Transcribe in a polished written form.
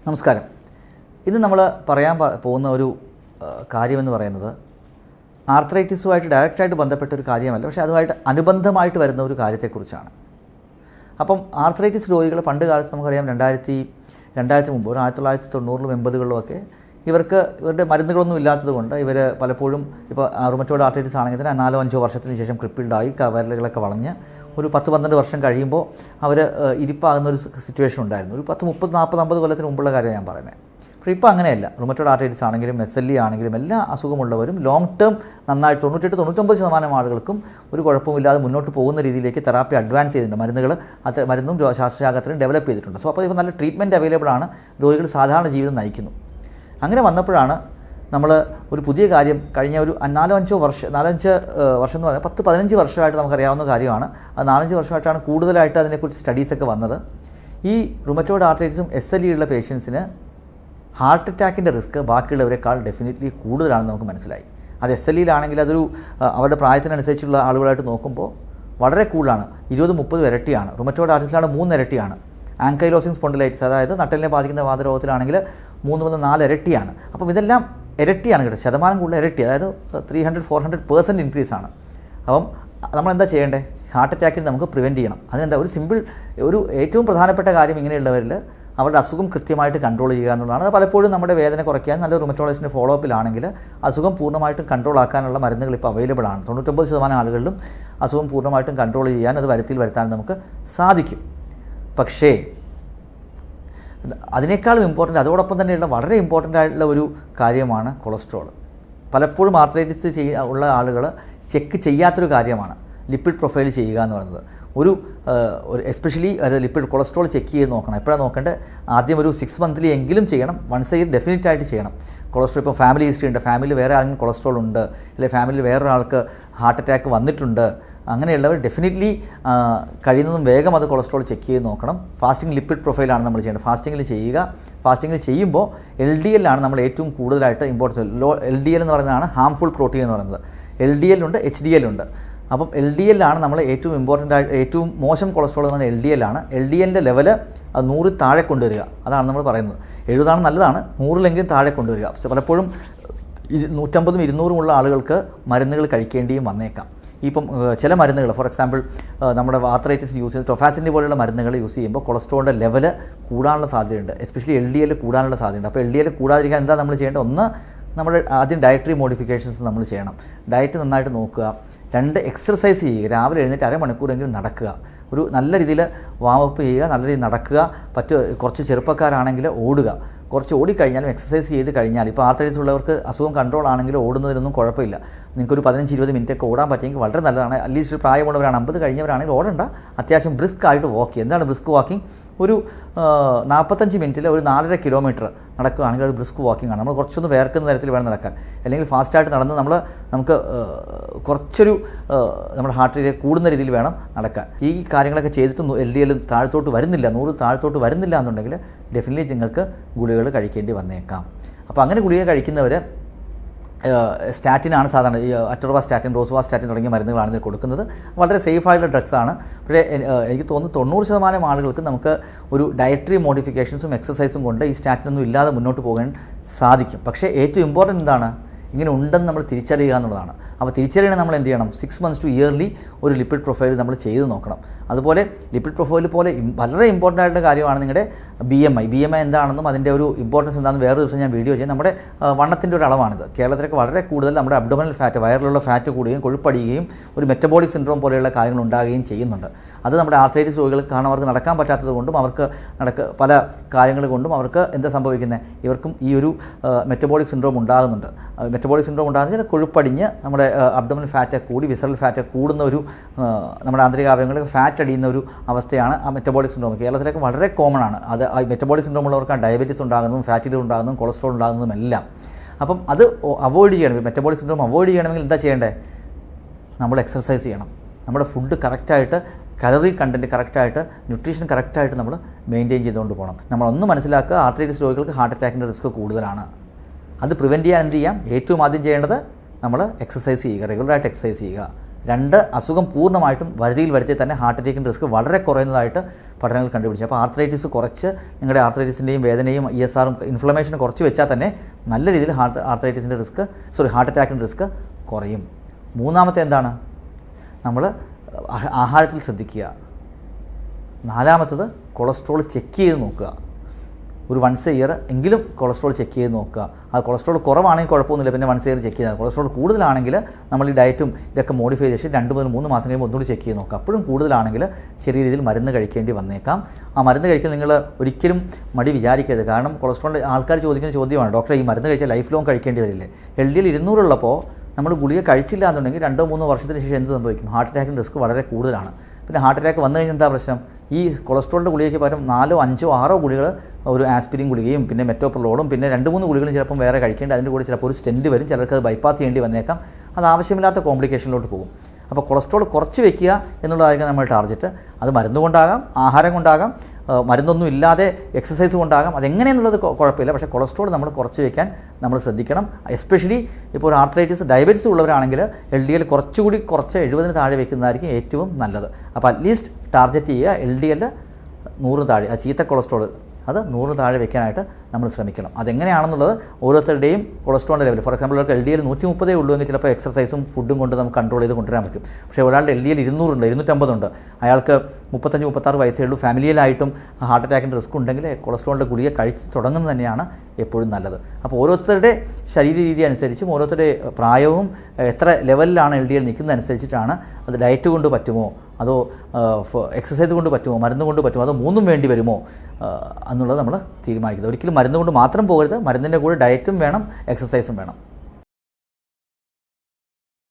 നമസ്കാരം. ഇന്ന് നമ്മൾ പറയാൻ പോകുന്ന ഒരു കാര്യമെന്ന് പറയുന്നത് ആർത്രൈറ്റിസുമായിട്ട് ഡയറക്റ്റായിട്ട് ബന്ധപ്പെട്ട ഒരു കാര്യമല്ല, പക്ഷേ അതുമായിട്ട് അനുബന്ധമായിട്ട് വരുന്ന ഒരു കാര്യത്തെക്കുറിച്ചാണ്. അപ്പം ആർത്രൈറ്റിസ് രോഗികൾ പണ്ട് കാലത്ത് നമുക്കറിയാം 2000 മുമ്പ് 1990-ലും 80-കളിലുമൊക്കെ ഇവരുടെ മരുന്നുകളൊന്നും ഇല്ലാത്തത് കൊണ്ട് ഇവർ പലപ്പോഴും ഇപ്പോൾ റുമറ്റോയ്ഡ് ആർത്രൈറ്റിസ് ആണെങ്കിൽ തന്നെ 4-5 വർഷത്തിന് ശേഷം ക്രിപ്പിൾഡായി വിരലുകളൊക്കെ വളഞ്ഞ് ഒരു 10-12 വർഷം കഴിയുമ്പോൾ അവർ ഇരിപ്പാകുന്ന ഒരു സിറ്റുവേഷൻ ഉണ്ടായിരുന്നു. ഒരു 10, 30, 40, 50 കൊല്ലത്തിന് മുമ്പുള്ള കാര്യമാണ് ഞാൻ പറയുന്നത്. പക്ഷേ ഇപ്പോൾ അങ്ങനെയല്ല. റുമറ്റോയ്ഡ് ആർത്രൈറ്റിസ് ആണെങ്കിലും SLE ആണെങ്കിലും എല്ലാ അസുഖമുള്ളവരും ലോങ് ടേം നന്നായിട്ട് 98-99% ആളുകൾക്കും ഒരു കുഴപ്പമില്ലാതെ മുന്നോട്ട് പോകുന്ന രീതിയിലേക്ക് തെറാപ്പി അഡ്വാൻസ് ചെയ്തിട്ടുണ്ട്. മരുന്നും ശാസ്ത്രശാസ്ത്രത്തിലും ഡെവലപ്പ് ചെയ്തിട്ടുണ്ട്. സോ അപ്പോൾ ഇപ്പോൾ നല്ല ട്രീറ്റ്മെൻറ്റ് അവൈലബിൾ ആണ്. രോഗികൾ സാധാരണ ജീവിതം നയിക്കുന്നു. അങ്ങനെ വന്നപ്പോഴാണ് നമ്മൾ ഒരു പുതിയ കാര്യം കഴിഞ്ഞ ഒരു 4-5 വർഷം എന്ന് പറഞ്ഞാൽ 10-15 വർഷമായിട്ട് നമുക്കറിയാവുന്ന കാര്യമാണ്. അത് 4-5 വർഷമായിട്ടാണ് കൂടുതലായിട്ട് അതിനെക്കുറിച്ച് സ്റ്റഡീസൊക്കെ വന്നത്. ഈ റുമറ്റോയ്ഡ് ആർത്രൈറ്റിസും SLE ഉള്ള പേഷ്യൻസിന് ഹാർട്ട് അറ്റാക്കിൻ്റെ റിസ്ക് ബാക്കിയുള്ളവരെക്കാൾ ഡെഫിനറ്റ്ലി കൂടുതലാണെന്ന് നമുക്ക് മനസ്സിലായി. അത് SLEയിലാണെങ്കിൽ അതൊരു അവരുടെ പ്രായത്തിനനുസരിച്ചുള്ള ആളുകളായിട്ട് നോക്കുമ്പോൾ വളരെ കൂടുതലാണ്. 20-30 ഇരട്ടിയാണ്. റുമറ്റോയ്ഡ് ആർത്രൈറ്റിസിലാണ് 3 ഇരട്ടിയാണ്. ആങ്കൈലോസിങ് സ്പോണ്ടിലൈറ്റിസ്, അതായത് നട്ടലിനെ ബാധിക്കുന്ന വാതരോഗത്തിലാണെങ്കിൽ 3 മുതൽ 4 ഇരട്ടിയാണ്. അപ്പം ഇതെല്ലാം ഇരട്ടിയാണ് കേട്ടോ, ശതമാനം കൂടുതൽ ഇരട്ടി, അതായത് 300-400% ഇൻക്രീസാണ്. അപ്പം നമ്മളെന്താ ചെയ്യേണ്ടത്? ഹാർട്ട് അറ്റാക്കിന് നമുക്ക് പ്രിവെൻറ്റ് ചെയ്യണം. അതിനെന്താ ഒരു ഏറ്റവും പ്രധാനപ്പെട്ട കാര്യം ഇങ്ങനെയുള്ളവരിൽ അവരുടെ അസുഖം കൃത്യമായിട്ട് കൺട്രോൾ ചെയ്യുക എന്നുള്ളതാണ്. അത് പലപ്പോഴും നമ്മുടെ വേദന കുറയ്ക്കാൻ നല്ല റുമറ്റോളജിസ്റ്റിൻ്റെ ഫോളോ അപ്പിലാണെങ്കിൽ അസുഖം പൂർണ്ണമായിട്ടും കൺട്രോൾ ആക്കാനുള്ള മരുന്നുകൾ ഇപ്പോൾ അവൈലബിൾ ആണ്. 99% ആളുകളിലും അസുഖം പൂർണ്ണമായിട്ടും കൺട്രോൾ ചെയ്യാൻ അത് വരുത്താൻ നമുക്ക് സാധിക്കും. പക്ഷേ അതിനേക്കാളും ഇമ്പോർട്ടൻ്റ്, അതോടൊപ്പം തന്നെയുള്ള വളരെ ഇമ്പോർട്ടൻ്റ് ആയിട്ടുള്ള ഒരു കാര്യമാണ് കൊളസ്ട്രോൾ. പലപ്പോഴും ആർത്രൈറ്റിസ് ഉള്ള ആളുകൾ ചെക്ക് ചെയ്യാത്തൊരു കാര്യമാണ് ലിപ്പിഡ് പ്രൊഫൈൽ ചെയ്യുക എന്ന് പറയുന്നത്. ഒരു എസ്പെഷ്യലി അത് ലിപ്പിഡ് കൊളസ്ട്രോൾ ചെക്ക് ചെയ്ത് നോക്കണം. എപ്പോഴാണ് നോക്കേണ്ടത്? ആദ്യം ഒരു 6 മന്ത്ലി എങ്കിലും ചെയ്യണം. വൺസ് എ ഇയർ ഡെഫിനറ്റ് ആയിട്ട് ചെയ്യണം. കൊളസ്ട്രോൾ ഇപ്പോൾ ഫാമിലി ഹിസ്റ്ററി ഉണ്ട്, ഫാമിലി വേറെ ആരെങ്കിലും കൊളസ്ട്രോൾ ഉണ്ട്, അല്ലെങ്കിൽ ഫാമിലിയിൽ വേറൊരാൾക്ക് ഹാർട്ട് അറ്റാക്ക് വന്നിട്ടുണ്ട്, അങ്ങനെയുള്ളവർ ഡെഫിനറ്റ്ലി കഴിയുന്നതും വേഗം അത് കൊളസ്ട്രോൾ ചെക്ക് ചെയ്ത് നോക്കണം. ഫാസ്റ്റിംഗ് ലിപ്പിഡ് പ്രൊഫൈലാണ് നമ്മൾ ചെയ്യേണ്ടത്. ഫാസ്റ്റിങ്ങിൽ ചെയ്യുമ്പോൾ LDL ആണ് നമ്മൾ ഏറ്റവും കൂടുതലായിട്ട് ഇമ്പോർട്ടൻസ്. LDL എന്ന് പറയുന്നതാണ് ഹാംഫുൾ പ്രോട്ടീൻ എന്ന് പറയുന്നത്. LDL ഉണ്ട്, HDL ഉണ്ട്. അപ്പം LDL ആണ് നമ്മൾ ഏറ്റവും ഇമ്പോർട്ടൻ്റ് ആയിട്ട്, ഏറ്റവും മോശം കൊളസ്ട്രോൾ എന്ന് പറയുന്നത് LDL ആണ്. LDLൻ്റെ ലെവൽ അത് 100 താഴെ കൊണ്ടുവരിക, അതാണ് നമ്മൾ പറയുന്നത്. 70 നല്ലതാണ്, 100-ലെങ്കിലും താഴെ കൊണ്ടുവരിക. പക്ഷേ പലപ്പോഴും 150-200 ഉള്ള ആളുകൾക്ക് മരുന്നുകൾ കഴിക്കേണ്ടിയും വന്നേക്കാം. ഇപ്പം ചില മരുന്നുകൾ, ഫോർ എക്സാമ്പിൾ നമ്മുടെ ആർത്രൈറ്റിസിന് യൂസ് ചെയ്യുന്ന ടൊഫാസിൻ്റെ പോലെയുള്ള മരുന്നുകൾ യൂസ് ചെയ്യുമ്പോൾ കൊളസ്ട്രോളിൻ്റെ ലെവൽ കൂടാനുള്ള സാധ്യതയുണ്ട്. എസ്പെഷ്യലി LDL കൂടാനുള്ള സാധ്യതയുണ്ട്. അപ്പോൾ LDL കൂടാതിരിക്കാൻ എന്താ നമ്മൾ ചെയ്യേണ്ടത്? ഒന്ന്, നമ്മുടെ ആദ്യം ഡയറ്ററി മോഡിഫിക്കേഷൻസ് നമ്മൾ ചെയ്യണം. ഡയറ്റ് നന്നായിട്ട് നോക്കുക. 2, എക്സർസൈസ് ചെയ്യുക. രാവിലെ എഴുന്നേറ്റ് അരമണിക്കൂറെങ്കിലും നടക്കുക. ഒരു നല്ല രീതിയിൽ വാമപ്പ് ചെയ്യുക, നല്ല രീതിയിൽ നടക്കുക. കുറച്ച് ചെറുപ്പക്കാരാണെങ്കിൽ ഓടുക. കുറച്ച് ഓടിക്കഴിഞ്ഞാലും എക്സസൈസ് ചെയ്ത് കഴിഞ്ഞാൽ, ഇപ്പോൾ ആർത്രൈറ്റിസ് ഉള്ളവർക്ക് അസുഖം കൺട്രോൾ ആണെങ്കിലും ഓടുന്നതിനൊന്നും കുഴപ്പമില്ല. നിങ്ങൾക്കൊരു 15-20 മിനിറ്റൊക്കെ ഓടാൻ പറ്റിയെങ്കിൽ വളരെ നല്ലതാണ്. അറ്റ്ലീസ്റ്റ് പ്രായമുള്ളവരാണ്, 50 കഴിഞ്ഞവരാണെങ്കിൽ ഓടണ്ട, അത്യാവശ്യം ബ്രിസ്ക് ആയിട്ട് വാക്ക് ചെയ്യുക. എന്താണ് ബ്രിസ്ക് വാക്കിംഗ്? ഒരു 45 മിനിറ്റിൽ ഒരു 4.5 കിലോമീറ്റർ നടക്കുകയാണെങ്കിൽ അത് ബ്രിസ്ക് വാക്കിംഗ് ആണ്. നമ്മൾ കുറച്ചൊന്ന് വേർക്കുന്ന തരത്തിൽ വേണം നടക്കാൻ. അല്ലെങ്കിൽ ഫാസ്റ്റായിട്ട് നടന്ന് നമുക്ക് കുറച്ചൊരു നമ്മുടെ ഹാർട്ട് റേറ്റ് കൂടുന്ന രീതിയിൽ വേണം നടക്കാൻ. ഈ കാര്യങ്ങളൊക്കെ ചെയ്തിട്ടും LDL താഴത്തോട്ട് വരുന്നില്ല, 100 താഴത്തോട്ട് വരുന്നില്ല എന്നുണ്ടെങ്കിൽ ഡെഫിനറ്റ്ലി നിങ്ങൾക്ക് ഗുളികകൾ കഴിക്കേണ്ടി വന്നേക്കാം. അപ്പോൾ അങ്ങനെ ഗുളിക കഴിക്കുന്നവർ സ്റ്റാറ്റിനാണ് സാധാരണ, ഈ അറ്റോർവാസ്റ്റാറ്റിൻ, റോസുവാസ്റ്റാറ്റിൻ തുടങ്ങിയ മരുന്നുകളാണ് ഇതിൽ കൊടുക്കുന്നത്. വളരെ സേഫായിട്ടുള്ള ഡ്രഗ്സാണ്. പക്ഷേ എനിക്ക് തോന്നുന്നു 90% ആളുകൾക്ക് നമുക്ക് ഒരു ഡയറ്ററി മോഡിഫിക്കേഷൻസും എക്സസൈസും കൊണ്ട് ഈ സ്റ്റാറ്റിനൊന്നും ഇല്ലാതെ മുന്നോട്ട് പോകാൻ സാധിക്കും. പക്ഷേ ഏറ്റവും ഇമ്പോർട്ടൻ്റ് എന്താണ്? ഇങ്ങനെ ഉണ്ടെന്ന് നമ്മൾ തിരിച്ചറിയുക എന്നുള്ളതാണ്. അപ്പോൾ തിരിച്ചറിയണം നമ്മൾ എന്ത് ചെയ്യണം? 6 months to ഇയർലി ഒരു ലിപ്പിഡ് പ്രൊഫൈൽ നമ്മൾ ചെയ്ത് നോക്കണം. അതുപോലെ ലിപ്പിഡ് പ്രൊഫൈൽ പോലെ വളരെ ഇമ്പോർട്ടൻ്റ് ആയിട്ടുള്ള കാര്യമാണ് നിങ്ങളുടെ BMI എന്താണെന്നും അതിൻ്റെ ഒരു ഇമ്പോർട്ടൻസ് എന്താണെന്ന് വേറെ ദിവസം ഞാൻ വീഡിയോ ചെയ്യാം. നമ്മുടെ വണ്ണത്തിൻ്റെ ഒരു അളവാണിത്. കേരളത്തിലൊക്കെ വളരെ കൂടുതൽ നമ്മുടെ അബ്ഡോമിനൽ ഫാറ്റ്, വയറിലുള്ള ഫാറ്റ് കൂടുകയും കൊഴുപ്പടിയുകയും ഒരു മെറ്റബോളിക് സിൻഡ്രോം പോലെയുള്ള കാര്യങ്ങൾ ഉണ്ടാകുകയും ചെയ്യുന്നുണ്ട്. അത് നമ്മുടെ ആർത്രൈറ്റിസ് രോഗികൾക്ക് കാരണം അവർക്ക് നടക്കാൻ പറ്റാത്തത് കൊണ്ടും അവർക്ക് പല കാര്യങ്ങൾ കൊണ്ടും അവർക്ക് എന്താ സംഭവിക്കുന്നത്? ഇവർക്കും ഈ ഒരു മെറ്റബോളിക് സിൻഡ്രോം ഉണ്ടാകുന്നുണ്ട്. മെറ്റബോളിക് സിൻഡ്രോം ഉണ്ടാകുന്നതിൽ കൊഴുപ്പടിഞ്ഞ് നമ്മുടെ അബ്ഡോമിനൽ ഫാറ്റ് കൂടി വിസറൽ ഫാറ്റ് കൂടുന്ന ഒരു നമ്മുടെ ആന്തരികാവയവങ്ങളിൽ ഫാറ്റ് അടിയുന്ന ഒരു അവസ്ഥയാണ് ആ മെറ്റബോളിക് സിൻഡ്രോം. കേരളത്തിലേക്ക് വളരെ കോമൺ ആണ്. അത് മെറ്റബോളിക് സിൻഡ്രോം ഉള്ളവർക്ക് ഡയബറ്റീസ് ഉണ്ടാകുന്നതും ഫാറ്റി ലിവർ ഉണ്ടാകുന്നതും കൊളസ്ട്രോൾ ഉണ്ടാകുന്നതും എല്ലാം. അപ്പം അത് അവോയ്ഡ് ചെയ്യണം. മെറ്റബോളിക് സിൻഡ്രോം അവോയ്ഡ് ചെയ്യണമെങ്കിൽ എന്താ ചെയ്യേണ്ടത്? നമ്മൾ എക്സർസൈസ് ചെയ്യണം. നമ്മുടെ ഫുഡ് കറക്റ്റായിട്ട്, കലറി കണ്ടൻറ്റ് കറക്റ്റായിട്ട്, ന്യൂട്രീഷൻ കറക്റ്റായിട്ട് നമ്മൾ മെയിൻറ്റെയിൻ ചെയ്തുകൊണ്ട് പോകണം. നമ്മളൊന്ന് മനസ്സിലാക്കുക, ആർത്രൈറ്റിസ് രോഗികൾക്ക് ഹാർട്ട് അറ്റാക്കിൻ്റെ റിസ്ക് കൂടുതലാണ്. അത് പ്രിവെൻറ്റ് ചെയ്യാൻ എന്ത് ചെയ്യാം? ഏറ്റവും ആദ്യം ചെയ്യേണ്ടത് നമ്മൾ എക്സസൈസ് ചെയ്യുക, റെഗുലറായിട്ട് എക്സസൈസ് ചെയ്യുക. 2 അസുഖം പൂർണ്ണമായിട്ടും വരുതിയിൽ വരുത്തി തന്നെ ഹാർട്ട് അറ്റാക്കിൻ്റെ റിസ്ക് വളരെ കുറയുന്നതായിട്ട് പഠനങ്ങൾ കണ്ടുപിടിച്ചു. അപ്പോൾ ആർത്രൈറ്റിസ് കുറച്ച് നിങ്ങളുടെ ആർത്രൈറ്റിസിൻ്റെയും വേദനയും ESRും ഇൻഫ്ലമേഷനും കുറച്ച് വെച്ചാൽ തന്നെ നല്ല രീതിയിൽ ഹാർട്ട് അറ്റാക്കിൻ്റെ റിസ്ക് കുറയും. മൂന്നാമത്തെ എന്താണ്? നമ്മൾ ആഹാരത്തിൽ ശ്രദ്ധിക്കുക. നാലാമത്തത് കൊളസ്ട്രോൾ ചെക്ക് ചെയ്ത് നോക്കുക. ഒരു വൺസ് എ ഇയർ എങ്കിലും കൊളസ്ട്രോൾ ചെക്ക് ചെയ്ത് നോക്കുക. അത് കൊളസ്ട്രോൾ കുറവാണെങ്കിൽ കുഴപ്പമൊന്നുമില്ല, പിന്നെ വൺസ് ഇയർ ചെക്ക് ചെയ്താൽ. കൊളസ്ട്രോൾ കൂടുതലാണെങ്കിൽ നമ്മൾ ഈ ഡയറ്റും ഇതൊക്കെ മോഡിഫൈ ചെയ്ത് 2 മുതൽ 3 മാസം കഴിയുമ്പോൾ ഒന്നുകൂടി ചെക്ക് ചെയ്ത് നോക്കുക. അപ്പോഴും കൂടുതലാണെങ്കിൽ ചെറിയ രീതിയിൽ മരുന്ന് കഴിക്കേണ്ടി വന്നേക്കാം. ആ മരുന്ന് കഴിക്കാൻ നിങ്ങൾ ഒരിക്കലും മടി വിചാരിക്കരുത്. കാരണം കൊളസ്ട്രോൾ ആൾക്കാർ ചോദിക്കുന്ന ചോദ്യമാണ്, ഡോക്ടറെ ഈ മരുന്ന് കഴിച്ചാൽ ലൈഫ് ലോങ് കഴിക്കേണ്ടി വരില്ലേ? LDL 200 ഉള്ളപ്പോൾ നമ്മൾ ഗുളിക കഴിച്ചില്ല എന്നുണ്ടെങ്കിൽ 2-3 വർഷത്തിന് ശേഷം എന്ത് സംഭവിക്കും? ഹാർട്ട് അറ്റാക്കിൻ്റെ റിസ്ക് വളരെ കൂടുതലാണ്. പിന്നെ ഹാർട്ട് അറ്റാക്ക് വന്നു കഴിഞ്ഞാൽ എന്താ പ്രശ്നം? ഈ കൊളസ്ട്രോളിൻ്റെ ഗുളികയ്ക്ക് പകരം 4, 5, 6 ഗുളികൾ, ഒരു ആസ്പിരിൻ ഗുളികയും പിന്നെ മെറ്റോപ്രലോളും പിന്നെ 2-3 ഗുളികളും ചിലപ്പം വേറെ കഴിക്കേണ്ടി, അതിൻ്റെ കൂടെ ചിലപ്പോൾ ഒരു സ്റ്റെൻറ്റ് വരും, ചിലർക്ക് അത് ബൈപ്പാസ് ചെയ്യേണ്ടി വന്നേക്കാം. അത് ആവശ്യമില്ലാത്ത കോംപ്ലിക്കേഷനിലോട്ട് പോകും. അപ്പോൾ കൊളസ്ട്രോൾ കുറച്ച് വെക്കുക എന്നുള്ളതായിരിക്കും നമ്മുടെ ടാർഗറ്റ്. അത് മരുന്ന് കൊണ്ടാകാം, ആഹാരം കൊണ്ടാകാം, മരുന്നൊന്നും ഇല്ലാതെ എക്സസൈസ് കൊണ്ടാകാം. അതെങ്ങനെയെന്നുള്ളത് കുഴപ്പമില്ല. പക്ഷേ കൊളസ്ട്രോൾ നമ്മൾ കുറച്ച് വയ്ക്കാൻ നമ്മൾ ശ്രദ്ധിക്കണം. എസ്പെഷ്യലി ഇപ്പോൾ ഒരു ആർത്രൈറ്റിസ്, ഡയബറ്റീസ് ഉള്ളവരാണെങ്കിൽ LDL കുറച്ചുകൂടി 70 താഴെ വയ്ക്കുന്നതായിരിക്കും ഏറ്റവും നല്ലത്. അപ്പോൾ അറ്റ്ലീസ്റ്റ് ടാർഗറ്റ് ചെയ്യുക LDL 100 താഴെ, ആ ചീത്ത കൊളസ്ട്രോൾ അത് 100 താഴെ വെക്കാനായിട്ട് നമ്മൾ ശ്രമിക്കണം. അതെങ്ങനെയാണെന്നുള്ളത് ഓരോരുത്തരുടെയും കൊളസ്ട്രോളിൻ്റെ ലെവൽ. ഫോർ എക്സാമ്പിൾ ഒരാൾക്ക് LDL 130 ഉള്ളൂ എങ്കിൽ ചിലപ്പോൾ എക്സസൈസും ഫുഡും കൊണ്ട് നമുക്ക് കൺട്രോൾ ചെയ്ത് കൊണ്ടുവരാൻ പറ്റും. പക്ഷേ ഒരാളുടെ LDL 200 ഉണ്ട്, 250 ഉണ്ട്, അയാൾക്ക് 35-36 വയസ്സേ ഉള്ളൂ, ഫാമിലിയിലായിട്ടും ഹാർട്ട് അറ്റാക്കിൻ്റെ റിസ്ക് ഉണ്ടെങ്കിൽ കൊളസ്ട്രോളിൻ്റെ ഗുളിക കഴിച്ച് തുടങ്ങുന്നത് തന്നെയാണ് എപ്പോഴും നല്ലത്. അപ്പോൾ ഓരോരുത്തരുടെ ശരീര രീതി അനുസരിച്ചും ഓരോരുത്തരുടെ പ്രായവും എത്ര ലെവലിലാണ് LDL നിൽക്കുന്നത് അനുസരിച്ചിട്ടാണ് അത് ഡയറ്റ് കൊണ്ട് പറ്റുമോ, അതോ എക്സസൈസ് കൊണ്ട് പറ്റുമോ, മരുന്ന് കൊണ്ട് പറ്റുമോ, അതോ മൂന്നും വേണ്ടി വരുമോ എന്നുള്ളത് നമ്മൾ തീരുമാനിക്കുന്നത്. ഒരിക്കലും മരുന്ന് കൊണ്ട് മാത്രം പോകരുത്. മരുന്നിൻ്റെ കൂടെ ഡയറ്റും വേണം, എക്സസൈസും വേണം.